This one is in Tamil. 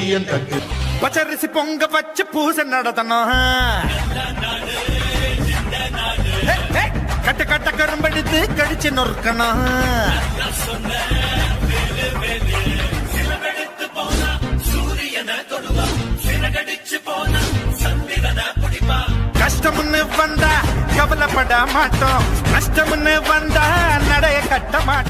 பொடியன் தட்டு பச்சரிசி பொங்க வச்சு பூசை நடத்தணும். கட்ட கட்ட கரும்பெடுத்து கடிச்சு நொறுக்கணும். கஷ்டம்னு வந்தா கவலைப்பட மாட்டோம், நஷ்டம்னு வந்தா நடைய கட்ட மாட்டோம்.